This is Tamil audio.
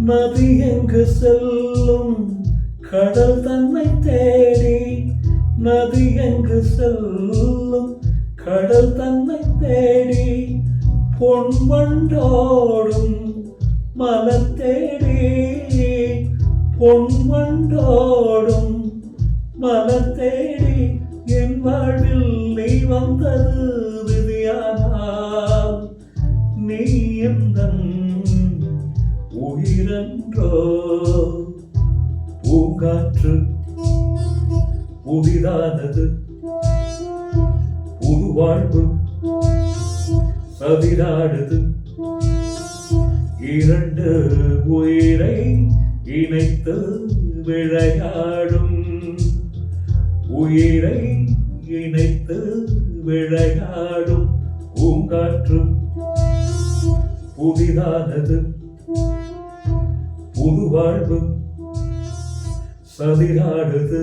நதி எங்கு செல்லும் கடல் தன்னை தேடி, நதி எங்கு செல்லும் கடல் தன்னை தேடி, பொன் வண்டோடும் மலர் தேடி, பொன் வண்டோடும் மலர் தேடி, என் வாழ்வில் நீ வந்தது விதியானால், நீ எந்தன் உயிரன்றோ. பூங்காற்று புதிதானது, புது வாழ்வு சதிராடுது, இரண்டு உயிரை இணைத்து விளையாடும், உயிரை இணைத்து விளையாடும். பூங்காற்று புதிதானது, புது வாழ்வு சதிராடுது.